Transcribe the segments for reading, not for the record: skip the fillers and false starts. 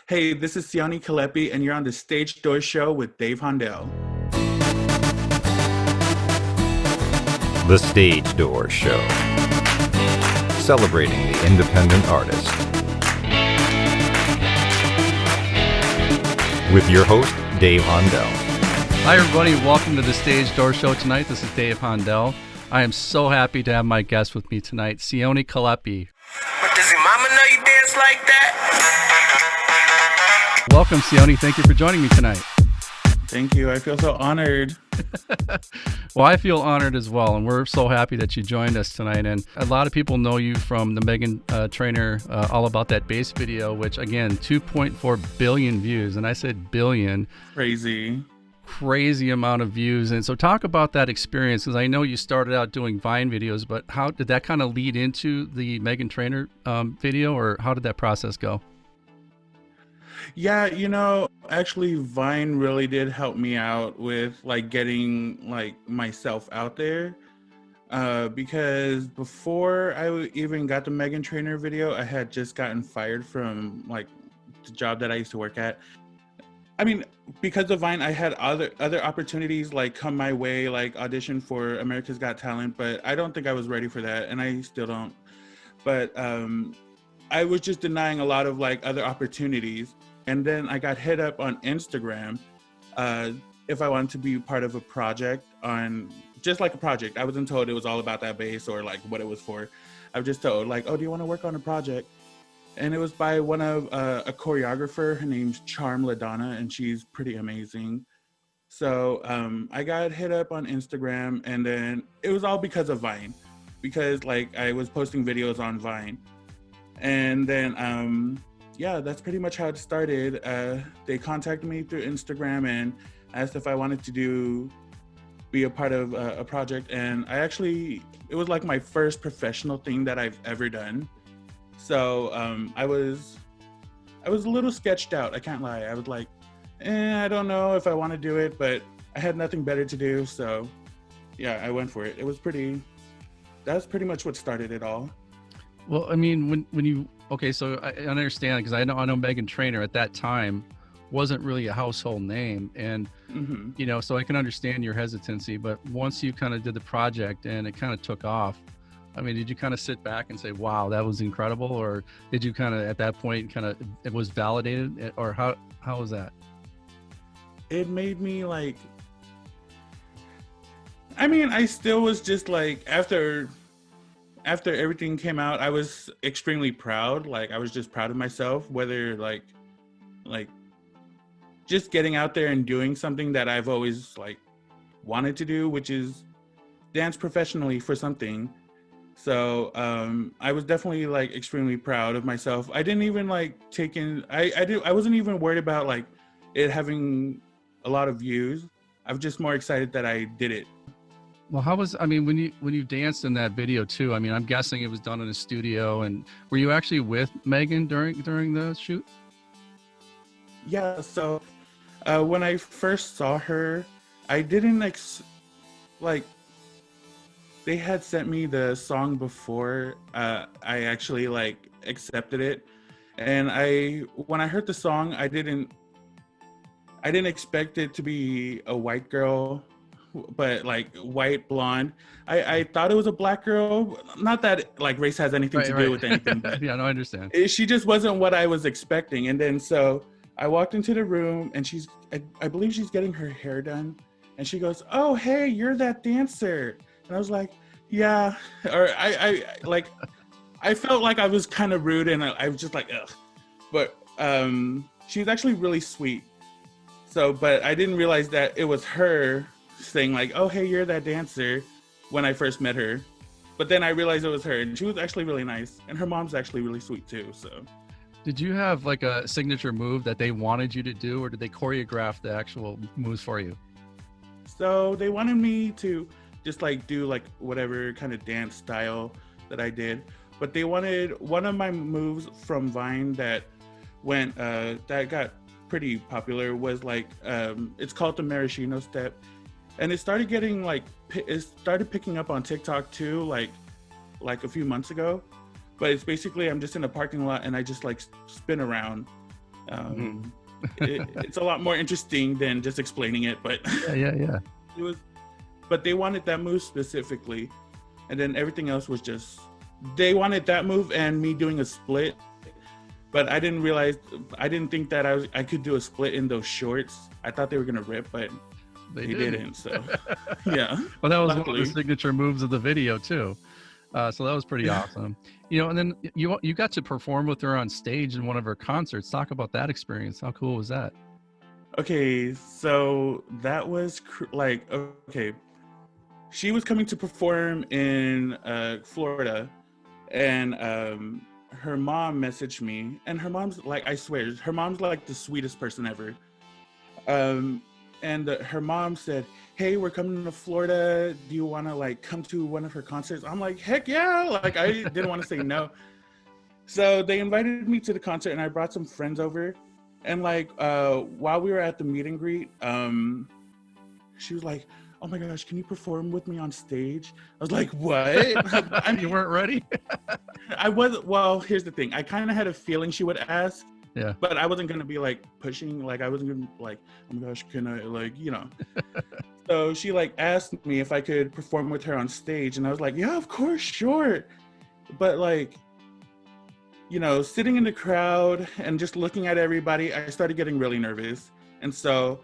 Hey, this is Sione Kelepi, and you're on the Stage Door Show with Dave Hondel. The Stage Door Show, celebrating the independent artist. With your host, Dave Hondel. Hi, everybody. Welcome to the Stage Door Show tonight. This is Dave Hondel. I am so happy to have my guest with me tonight, Sione Kelepi. But does your mama know you dance like that? Welcome, Sione. Thank you for joining me tonight. Thank you. I feel so honored. Well, I feel honored as well, and we're so happy that you joined us tonight. And a lot of people know you from the Meghan Trainor All About That Bass video, which, again, 2.4 billion views. And I said billion. Crazy amount of views. And so talk about that experience, because I know you started out doing Vine videos, but how did that kind of lead into the Meghan Trainor video, or how did that process go? Yeah, actually Vine really did help me out with getting myself out there. Because before I even got the Meghan Trainor video, I had just gotten fired from the job that I used to work at. I mean, because of Vine, I had other opportunities come my way, audition for America's Got Talent, but I don't think I was ready for that, and I still don't. But I was just denying a lot of other opportunities. And then I got hit up on Instagram if I wanted to be part of a project just a project. I wasn't told it was all about that bass or what it was for. I was just told oh, do you want to work on a project? And it was by one of a choreographer. Her name's Charm LaDonna, and she's pretty amazing. So I got hit up on Instagram, and then it was all because of Vine, because I was posting videos on Vine. And then yeah, that's pretty much how it started. They contacted me through Instagram and asked if I wanted to be a part of a project. And it was my first professional thing that I've ever done. So I was a little sketched out, I can't lie. I was I don't know if I want to do it, but I had nothing better to do. So yeah, I went for it. That's pretty much what started it all. Well, I mean, when you, okay, so I understand, because I know Meghan Trainor at that time wasn't really a household name, and so I can understand your hesitancy. But once you kind of did the project and it kind of took off, I mean, did you kind of sit back and say, "Wow, that was incredible," or did you kind of at that point it was validated, or how was that? It made me I mean, I still was just after everything came out, I was extremely proud. I was just proud of myself, whether just getting out there and doing something that I've always wanted to do, which is dance professionally for something. So I was definitely extremely proud of myself. I didn't even I wasn't even worried about it having a lot of views. I was just more excited that I did it. Well, when you danced in that video too, I mean, I'm guessing it was done in a studio, and were you actually with Meghan during the shoot? Yeah, so when I first saw her, I didn't they had sent me the song before I actually accepted it. And when I heard the song, I didn't expect it to be a white girl, but white blonde. I thought it was a black girl. Not that race has anything to do with anything, but yeah, no, I understand. She just wasn't what I was expecting. And then so I walked into the room, and I believe she's getting her hair done, and she goes, "Oh, hey, you're that dancer." And I was like, yeah. Or I felt like I was kind of rude, and I was just ugh. But she's actually really sweet. So, but I didn't realize that it was her saying "Oh, hey, you're that dancer," when I first met her. But then I realized it was her, and she was actually really nice, and her mom's actually really sweet too. So did you have a signature move that they wanted you to do, or did they choreograph the actual moves for you? So they wanted me to just do whatever kind of dance style that I did, but they wanted one of my moves from Vine that that got pretty popular was it's called the Maraschino step. And it started getting it started picking up on TikTok too, a few months ago. But it's basically I'm just in a parking lot and I just spin around It's a lot more interesting than just explaining it, but Yeah. it was. But they wanted that move specifically, and then everything else was just they wanted that move and me doing a split. But I didn't think that I could do a split in those shorts. I thought they were gonna rip, but they didn't. So yeah. Well, that was one Luckily. of the signature moves of the video too. So that was pretty awesome. And then you got to perform with her on stage in one of her concerts. Talk about that experience. How cool was that? Okay, so that was okay. She was coming to perform in Florida, and her mom messaged me, and her mom's like, I swear, her mom's like the sweetest person ever. And her mom said, "Hey, we're coming to Florida. Do you want to like come to one of her concerts?" I'm like, "Heck yeah!" Like I didn't want to say no. So they invited me to the concert, and I brought some friends over. And like while we were at the meet and greet, she was like, "Oh my gosh, can you perform with me on stage?" I was like, "What?" You weren't ready? I wasn't. Well, here's the thing. I kind of had a feeling she would ask. Yeah. But I wasn't gonna be like pushing. Like I wasn't gonna like, "Oh my gosh, can I like So she like asked me if I could perform with her on stage, and I was like, "Yeah, of course, sure." But like, sitting in the crowd and just looking at everybody, I started getting really nervous, and so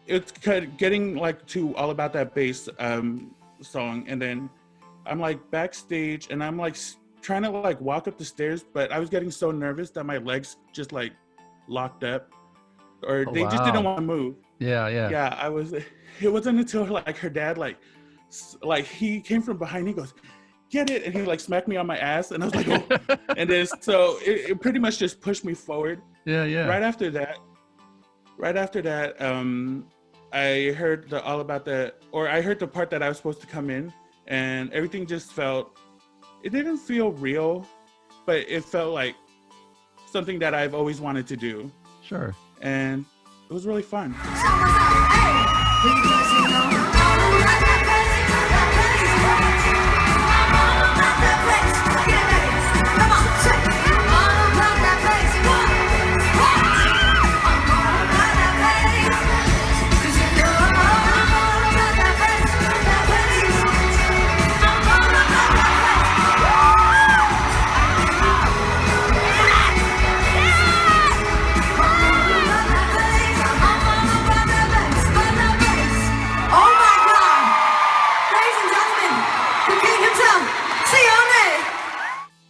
it's getting like to All About That Bass song, and then I'm like backstage, and I'm like trying to like walk up the stairs, but I was getting so nervous that my legs just like locked up, or they just didn't want to move. Yeah. It wasn't until like her dad like he came from behind, he goes, "Get it," and he like smacked me on my ass, and I was like, "Oh." And then so it pretty much just pushed me forward. Yeah. Right after that, I heard I heard the part that I was supposed to come in, and everything just it didn't feel real, but it felt like something that I've always wanted to do. Sure. And it was really fun.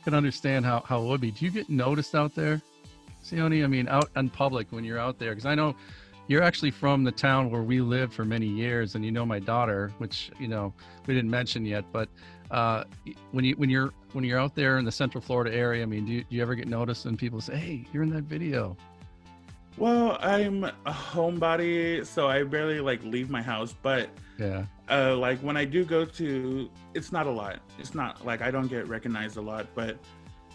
Can understand how it would be. Do you get noticed out there, Sione? I mean, out in public when you're out there, because I know you're actually from the town where we lived for many years, and my daughter, which we didn't mention yet. But when you're out there in the Central Florida area, I mean, do you ever get noticed and people say, "Hey, you're in that video"? Well, I'm a homebody, so I barely like leave my house. But yeah, like when I do go it's not a lot. It's not like I don't get recognized a lot. But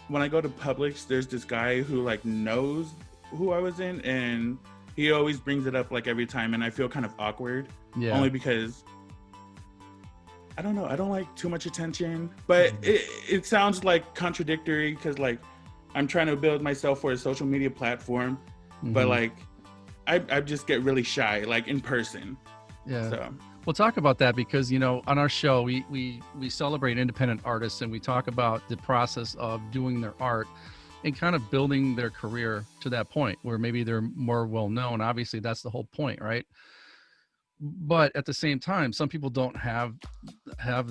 when I go to Publix, there's this guy who like knows who I was in, and he always brings it up like every time, and I feel kind of awkward. Yeah. Only because I don't know. I don't like too much attention, but it sounds like contradictory because like I'm trying to build myself for a social media platform. But like I just get really shy like in person. Yeah. So we'll talk about that because on our show we celebrate independent artists, and we talk about the process of doing their art and kind of building their career to that point where maybe they're more well known. Obviously that's the whole point, right? But at the same time, some people don't have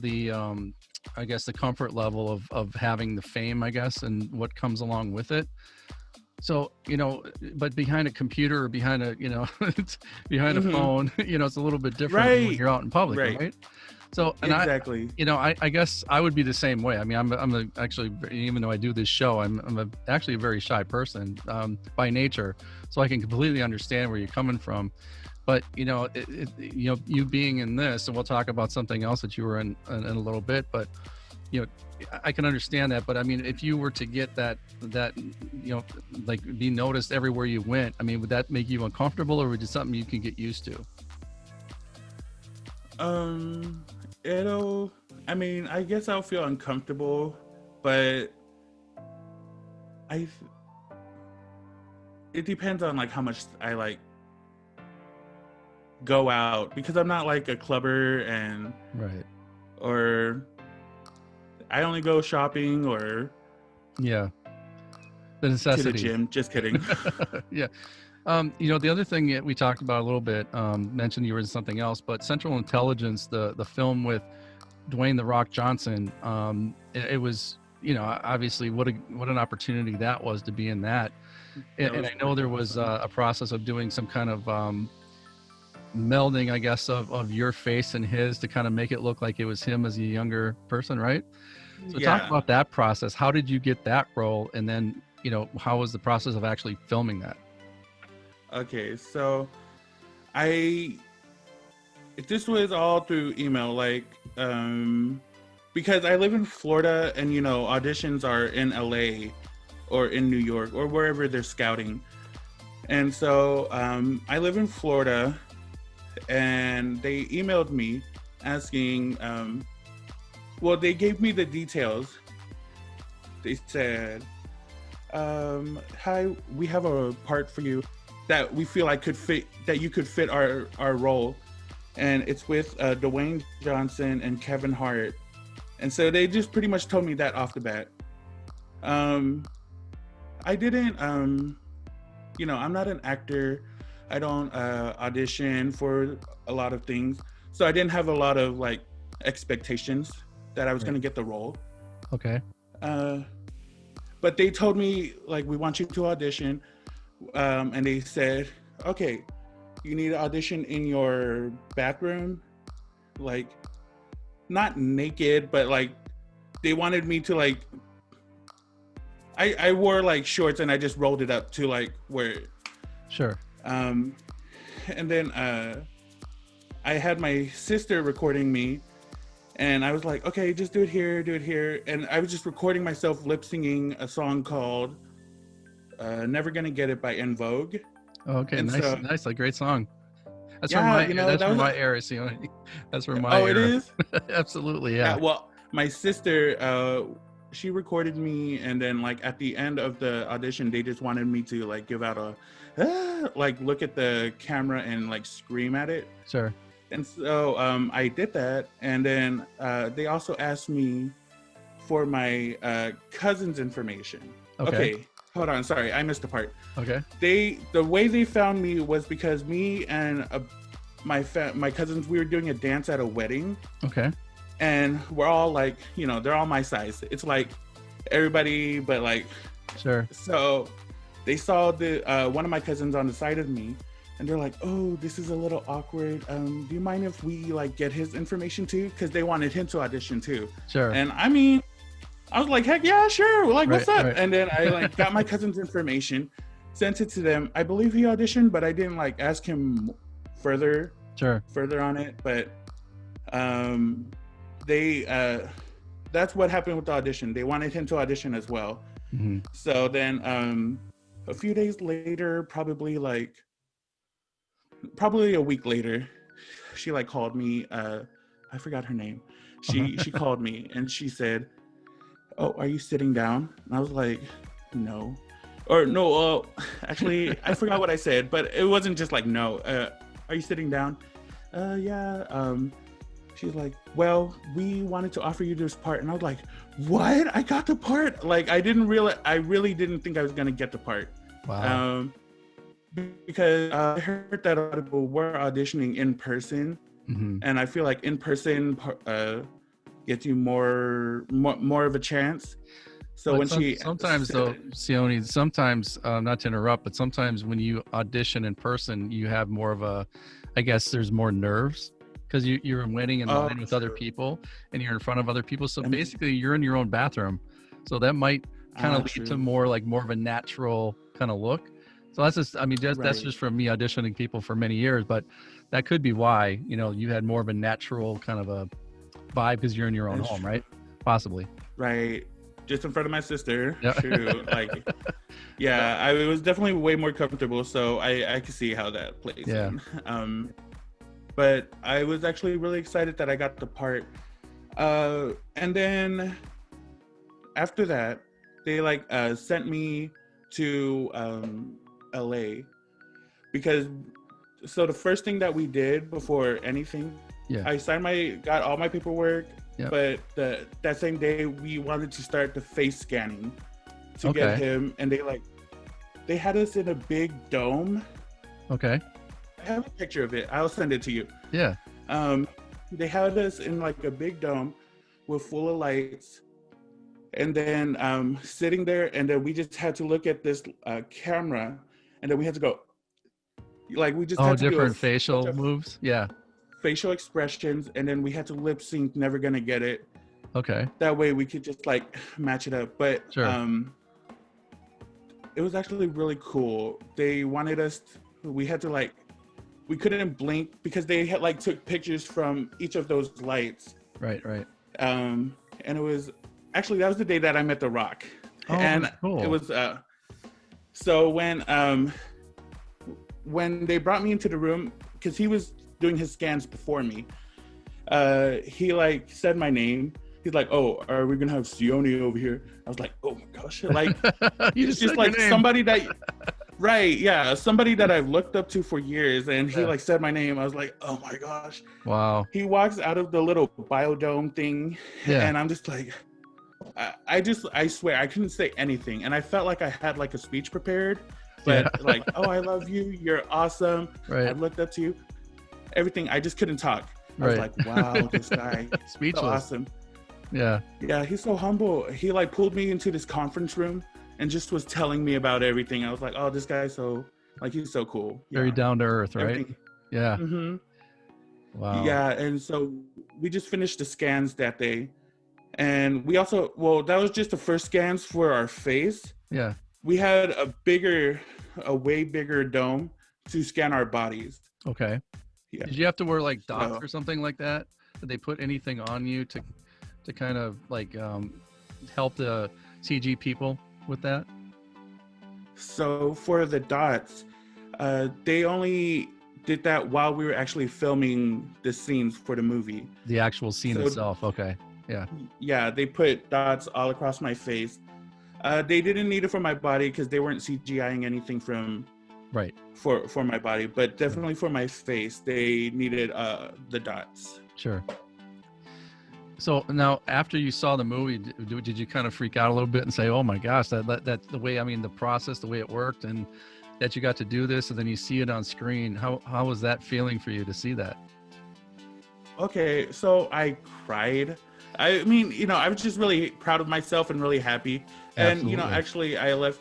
the I guess the comfort level of having the fame, I guess, and what comes along with it. So, but behind a computer or behind a, behind a phone, it's a little bit different when you're out in public, right? So, and exactly. I guess I would be the same way. I mean, I'm actually, even though I do this show, I'm actually a very shy person by nature. So I can completely understand where you're coming from. But, you being in this, and we'll talk about something else that you were in a little bit, but, I can understand that. But I mean, if you were to get that, like be noticed everywhere you went, I mean, would that make you uncomfortable, or would it something you can get used to? I guess I'll feel uncomfortable, but I it depends on like how much I like go out, because I'm not like a clubber, and Right. or I only go shopping or Yeah. The to the necessity. gym. Just kidding. Yeah. The other thing that we talked about a little bit, mentioned you were in something else, but Central Intelligence, the film with Dwayne "The Rock" Johnson, it was, obviously what an opportunity that was to be in that. And I know there was a process of doing some kind of melding, I guess, of your face and his to kind of make it look like it was him as a younger person, right? So talk about that process. How did you get that role? And then, how was the process of actually filming that? Okay, so this was all through email, like, because I live in Florida, and auditions are in LA or in New York or wherever they're scouting. And so I live in Florida, and they emailed me asking, they gave me the details. They said, hi, we have a part for you that we feel like you could fit our role. And it's with Dwayne Johnson and Kevin Hart. And so they just pretty much told me that off the bat. I didn't, I'm not an actor. I don't audition for a lot of things. So I didn't have a lot of like expectations that I was going to get the role. Okay. But they told me, like, we want you to audition. And they said, okay, you need to audition in your bathroom, like not naked, but like they wanted me to like, I wore like shorts and I just rolled it up to like where. Sure. And then I had my sister recording me, and I was like, okay, just do it here. And I was just recording myself lip singing a song called Never Gonna Get It by En Vogue. Okay, and nice, like great song. That's from my era, Sione. That's from my era. It is? Absolutely, yeah. Well, my sister, she recorded me, and then like at the end of the audition, they just wanted me to like give out a like look at the camera and like scream at it. Sure. And so I did that, and then they also asked me for my cousin's information. Okay. Hold on, sorry, I missed a part. Okay. The way they found me was because me and my cousins, we were doing a dance at a wedding. Okay. And we're all like, they're all my size. It's like everybody, but like. Sure. So they saw the one of my cousins on the side of me, and they're like, oh, this is a little awkward. Do you mind if we like get his information too? Because they wanted him to audition too. Sure. And I mean, I was like, heck yeah, sure. Like, what's up? Right. And then I like got my cousin's information, sent it to them. I believe he auditioned, but I didn't like ask him further on it. But they that's what happened with the audition. They wanted him to audition as well. Mm-hmm. So then a few days later, probably a week later, she like called me. I forgot her name. She called me, and she said, oh, are you sitting down? And I was like, no. Or no, actually, I forgot what I said, but it wasn't just like, no. Are you sitting down? Yeah. She's like, well, we wanted to offer you this part. And I was like, what? I got the part? Like, I really didn't think I was going to get the part. Wow. Because I heard that a lot of people were auditioning in person. Mm-hmm. And I feel like in person gets you more of a chance. So but when sometimes though, Sione, sometimes not to interrupt, but sometimes when you audition in person, you have more of a, I guess there's more nerves because you're waiting in line with other people and you're in front of other people. So basically you're in your own bathroom. So that might kind of lead to more of a natural kind of look. So that's just, that's just from me auditioning people for many years, but that could be why, you had more of a natural kind of a vibe because you're in your own home, right? Possibly. Right. Just in front of my sister. Yeah. True. Yeah, I was definitely way more comfortable, so I could see how that plays in. But I was actually really excited that I got the part. And then after that, they like sent me to LA because so the first thing that we did before anything, I got all my paperwork, but that same day we wanted to start the face scanning to get him, and they had us in a big dome. Okay. I have a picture of it. I'll send it to you. Yeah. They had us in like a big dome with full of lights, and then sitting there, and then we just had to look at this camera, and then we had to go, like we just had to different facial moves. Yeah. Facial expressions, and then we had to lip sync Never Gonna Get It. Okay. That way we could just like match it up. But it was actually really cool. They wanted us we had to like, we couldn't blink because they had like took pictures from each of those lights. Right. And it was actually, that was the day that I met The Rock. Oh, and cool. It was so when they brought me into the room, because he was doing his scans before me, he like said my name. He's like, "Oh, are we gonna have Sione over here?" I was like, "Oh my gosh!" Like, it's just like somebody that, right? Yeah, somebody that I've looked up to for years, and he like said my name. I was like, "Oh my gosh!" Wow. He walks out of the little biodome thing, and I'm just like, I swear I couldn't say anything, and I felt like I had like a speech prepared, but like, "Oh, I love you. You're awesome. I looked up to you." Everything. I just couldn't talk. I was like, "Wow, this guy, speechless, so awesome." Yeah, he's so humble. He like pulled me into this conference room and just was telling me about everything. I was like, "Oh, this guy's so like, he's so cool." Very down to earth, right? Everything. Yeah. Mm-hmm. Wow. Yeah, and so we just finished the scans that day, and we also, that was just the first scans for our face. Yeah. We had a way bigger dome to scan our bodies. Okay. Yeah. Did you have to wear like dots or something like that? Did they put anything on you to kind of like help the CG people with that? So for the dots, they only did that while we were actually filming the scenes for the movie. The actual scene itself. Okay. Yeah. Yeah, they put dots all across my face. They didn't need it for my body because they weren't CGIing anything from for my body, but definitely for my face, they needed the dots. Sure. So now, after you saw the movie, did you kind of freak out a little bit and say, "Oh my gosh, that's the way"? I mean, the process, the way it worked, and that you got to do this, and then you see it on screen. How was that feeling for you to see that? Okay, so I cried. I mean, I was just really proud of myself and really happy. Absolutely. And actually, I left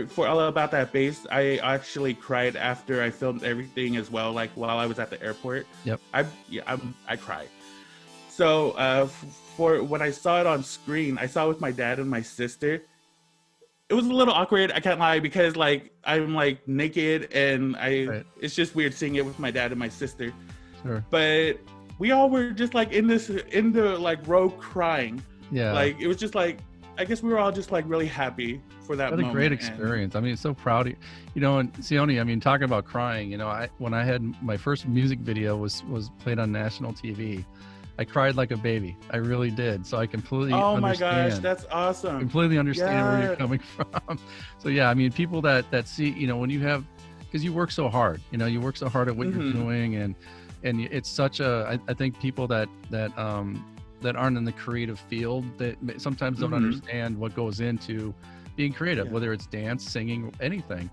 for All About That Bass. I actually cried after I filmed everything as well, like while I was at the airport. Yep. I cried. So for when I saw it on screen, I saw it with my dad and my sister. It was a little awkward, I can't lie, because like I'm like naked and it's just weird seeing it with my dad and my sister. Sure. But we all were just like in the like row crying. Yeah. Like it was just like, I guess we were all just like really happy for that moment. What a great experience. I mean, so proud of you. And Sione, I mean, talking about crying, when I had my first music video was played on national TV. I cried like a baby. I really did. So I completely understand. My gosh, that's awesome. Completely understand where you're coming from. So yeah, I mean, people that see, when you have, because you work so hard, you work so hard at what you're doing, and it's such a, I think people that aren't in the creative field, that sometimes don't understand what goes into being creative, whether it's dance, singing, anything.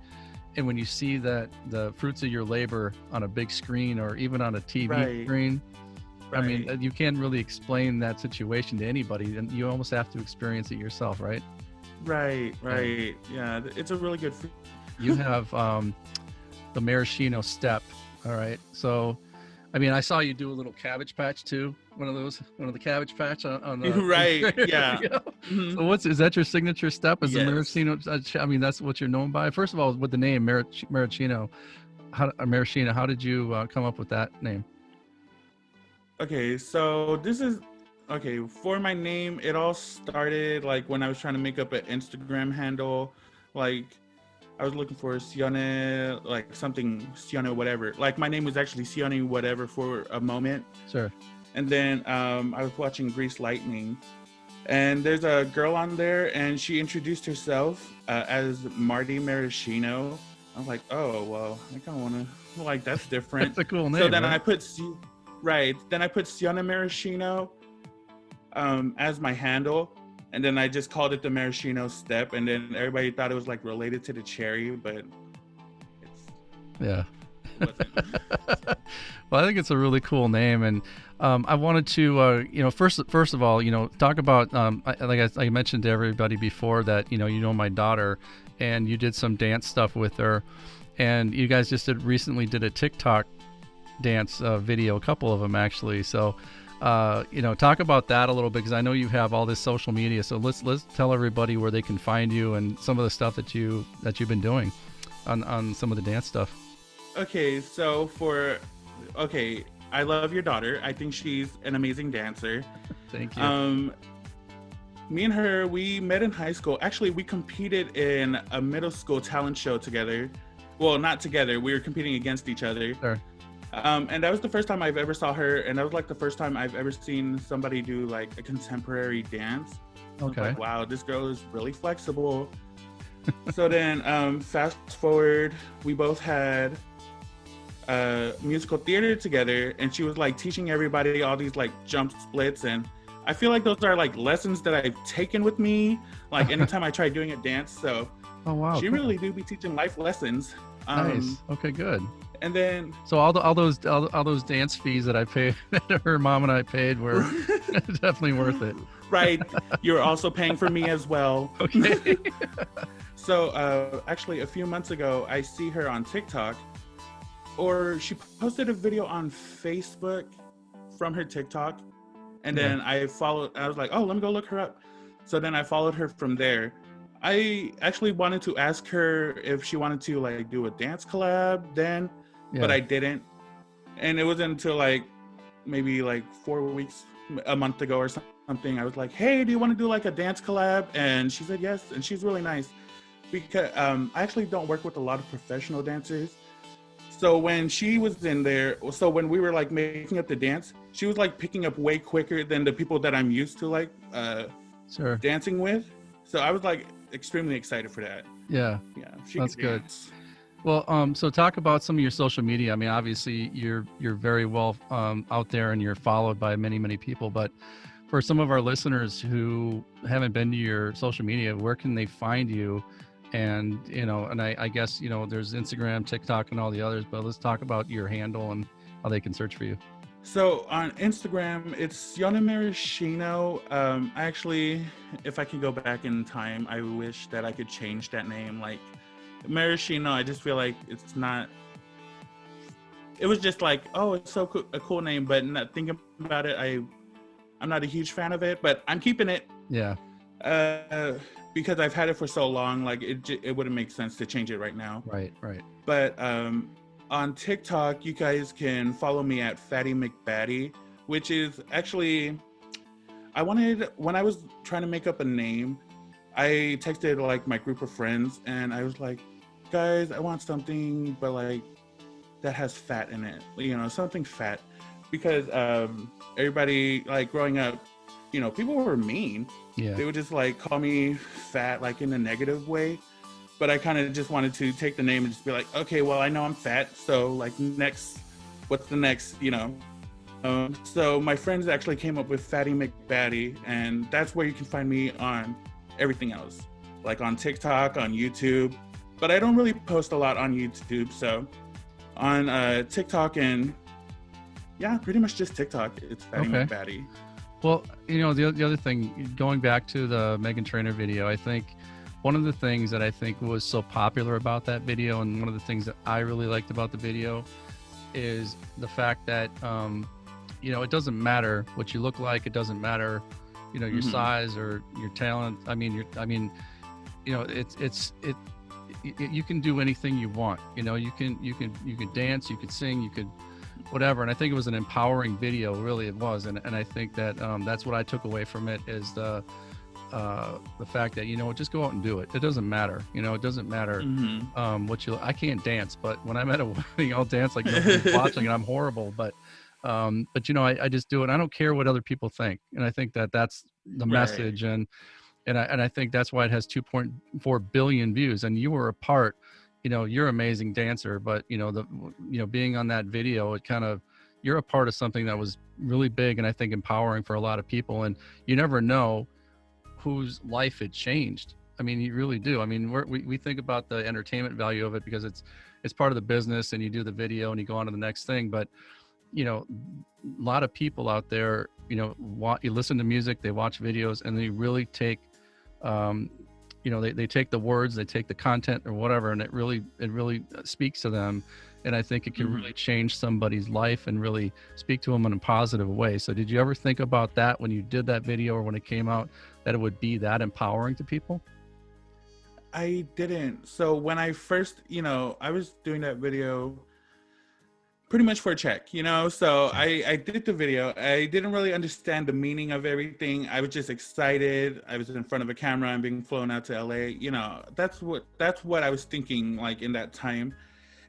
And when you see that the fruits of your labor on a big screen or even on a TV screen, I mean, you can't really explain that situation to anybody, and you almost have to experience it yourself, right? Right. Yeah, it's a really good. You have the Maraschino step. All right. So, I mean, I saw you do a little Cabbage Patch too. One of the Cabbage Patch on the right. Yeah. So is that your signature step? Is the Maraschino? I mean, that's what you're known by. First of all, with the name Maraschino, how did you come up with that name? Okay, so for my name, it all started like when I was trying to make up an Instagram handle. Like I was looking for Sione, like something Sione whatever. Like my name was actually Sione whatever for a moment. Sure. And then I was watching Grease Lightning, And there's a girl on there, and she introduced herself as Marty Maraschino. I was like, oh, well, I kind of want to, like, that's different. That's a cool name. So then right? I put, then I put Sione Maraschino as my handle. And then I just called it the Maraschino Step. And then everybody thought it was, like, related to the cherry, but yeah. it wasn't. Well, I think it's a really cool name, and I wanted to, first of all, talk about, like I mentioned to everybody before that, you know my daughter, and you did some dance stuff with her, and you guys just recently did a TikTok dance video, a couple of them actually. So, talk about that a little bit, because I know you have all this social media. So let's tell everybody where they can find you and some of the stuff that you've been doing on some of the dance stuff. Okay, so I love your daughter. I think she's an amazing dancer. Thank you. Me and her, we met in high school. Actually, we competed in a middle school talent show together. Well, not together. We were competing against each other. Sure. And that was the first time I've ever saw her. And that was like the first time I've ever seen somebody do like a contemporary dance. Okay. Like, wow, this girl is really flexible. So then fast forward, we both had musical theater together, and she was like teaching everybody all these like jump splits, and I feel like those are like lessons that I've taken with me like anytime I try doing a dance. So oh wow, she cool. really do be teaching life lessons. Nice. Okay, good. And then so all those dance fees that I paid, that her mom and I paid, were definitely worth it. Right, you're also paying for me as well. Okay. So actually a few months ago I see her on TikTok, or she posted a video on Facebook from her TikTok, and then I was like, oh, let me go look her up. So then I followed her from there. I actually wanted to ask her if she wanted to like do a dance collab then, but I didn't. And it wasn't until like maybe like 4 weeks, a month ago or something, I was like, hey, do you want to do like a dance collab? And she said yes, and she's really nice, because I actually don't work with a lot of professional dancers. So when she was in there, so when we were like making up the dance, she was like picking up way quicker than the people that I'm used to like Sure. dancing with. So I was like extremely excited for that. Yeah. Yeah, That's good. Well, so talk about some of your social media. I mean, obviously you're very well out there, and you're followed by many, many people, but for some of our listeners who haven't been to your social media, where can they find you? And, and I guess, there's Instagram, TikTok, and all the others, but let's talk about your handle and how they can search for you. So on Instagram, it's Sione Maraschino. Actually, if I can go back in time, I wish that I could change that name. Like Maraschino, I just feel like it's not, it was just like, oh, it's so cool, a cool name, but not thinking about it, I'm not a huge fan of it, but I'm keeping it. Yeah. Because I've had it for so long, like it wouldn't make sense to change it right now. Right. But on TikTok, you guys can follow me at Fatty McBatty, which is actually, when I was trying to make up a name, I texted like my group of friends, and I was like, guys, I want something, but like that has fat in it, something fat, because everybody like growing up, people were mean. Yeah. They would just like call me fat, like in a negative way. But I kind of just wanted to take the name and just be like, okay, well, I know I'm fat. So like next, what's the next, So my friends actually came up with Fatty McBatty, and that's where you can find me on everything else, like on TikTok, on YouTube. But I don't really post a lot on YouTube. So on TikTok and pretty much just TikTok, it's Fatty McBatty. Well, the other thing, going back to the Meghan Trainor video, I think one of the things that I think was so popular about that video, and one of the things that I really liked about the video, is the fact that, it doesn't matter what you look like. It doesn't matter, your size or your talent. You can do anything you want. You can dance, you could sing, you could whatever. And I think it was an empowering video, really it was. And I think that that's what I took away from it, is the fact that, just go out and do it. It doesn't matter. It doesn't matter I can't dance, but when I'm at a wedding, I'll dance like nobody's watching, and I'm horrible. But But I just do it. I don't care what other people think, and I think that that's the message, and I think that's why it has 2.4 billion views. And you were a part, you're an amazing dancer, but being on that video, you're a part of something that was really big, and I think empowering for a lot of people. And you never know whose life it changed. I mean, you really do. I mean, we think about the entertainment value of it because it's part of the business, and you do the video and you go on to the next thing. But a lot of people out there, you listen to music, they watch videos, and they really take, they take the words, they take the content or whatever, and it really speaks to them. And I think it can really change somebody's life and really speak to them in a positive way. So did you ever think about that when you did that video or when it came out, that it would be that empowering to people? I didn't. So when I first, I was doing that video pretty much for a check, so I did the video. I didn't really understand the meaning of everything. I was just excited. I was in front of a camera and being flown out to LA. That's what I was thinking, like, in that time.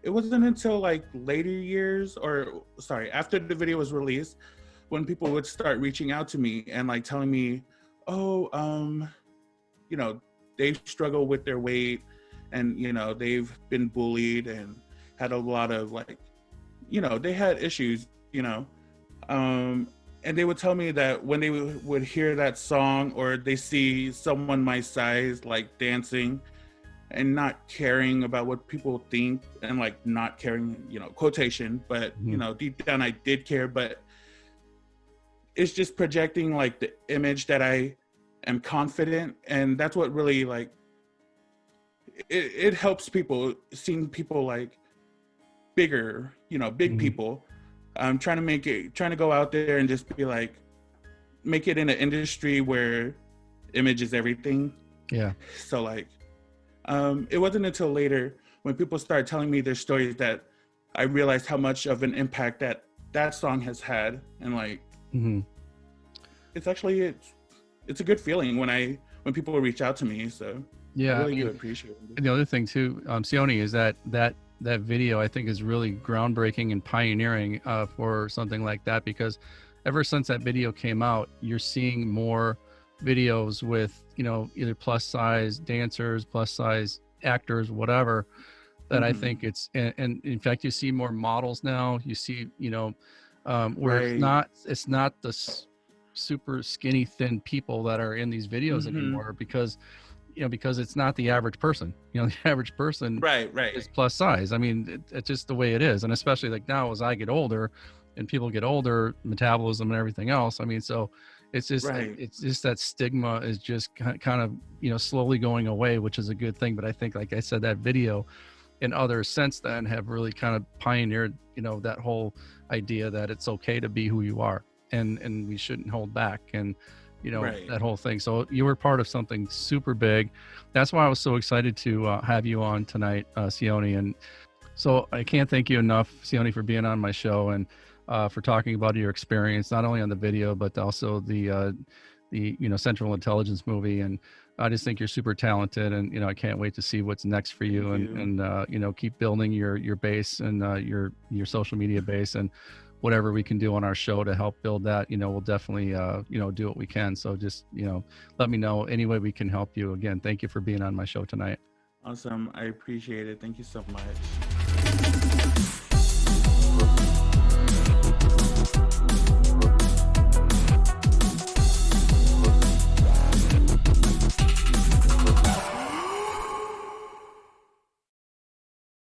It wasn't until like later years, after the video was released, when people would start reaching out to me and like telling me, they struggle with their weight, and they've been bullied and had a lot of like, they had issues, and they would tell me that when they would hear that song, or they see someone my size like dancing and not caring about what people think, and like not caring, quotation, but deep down I did care, but it's just projecting like the image that I am confident. And that's what really like, it helps people, seeing people like bigger, big people. I'm trying to go out there and just be like, make it in an industry where image is everything. Yeah. So like, it wasn't until later when people started telling me their stories that I realized how much of an impact that song has had. And like, it's actually, it's a good feeling when people reach out to me. So yeah, I really do appreciate it. And the other thing too, Sione, is that video I think is really groundbreaking and pioneering for something like that, because ever since that video came out, you're seeing more videos with either plus size dancers, plus size actors, whatever, that I think it's, and in fact you see more models now. You see where it's not the super skinny thin people that are in these videos anymore, because it's not the average person. The average person is plus size. I mean, it's just the way it is. And especially like now, as I get older and people get older, metabolism and everything else. I mean, so it's just, it's just that stigma is just kind of, slowly going away, which is a good thing. But I think, like I said, that video and others since then have really kind of pioneered, that whole idea that it's okay to be who you are, and we shouldn't hold back. And, that whole thing. So you were part of something super big. That's why I was so excited to have you on tonight, Sione. And so I can't thank you enough, Sione, for being on my show and for talking about your experience, not only on the video, but also the Central Intelligence movie. And I just think you're super talented, and, I can't wait to see what's next for you. And keep building your base and your social media base, and whatever we can do on our show to help build that, we'll definitely, do what we can. So just, let me know any way we can help you. Again, thank you for being on my show tonight. Awesome. I appreciate it. Thank you so much.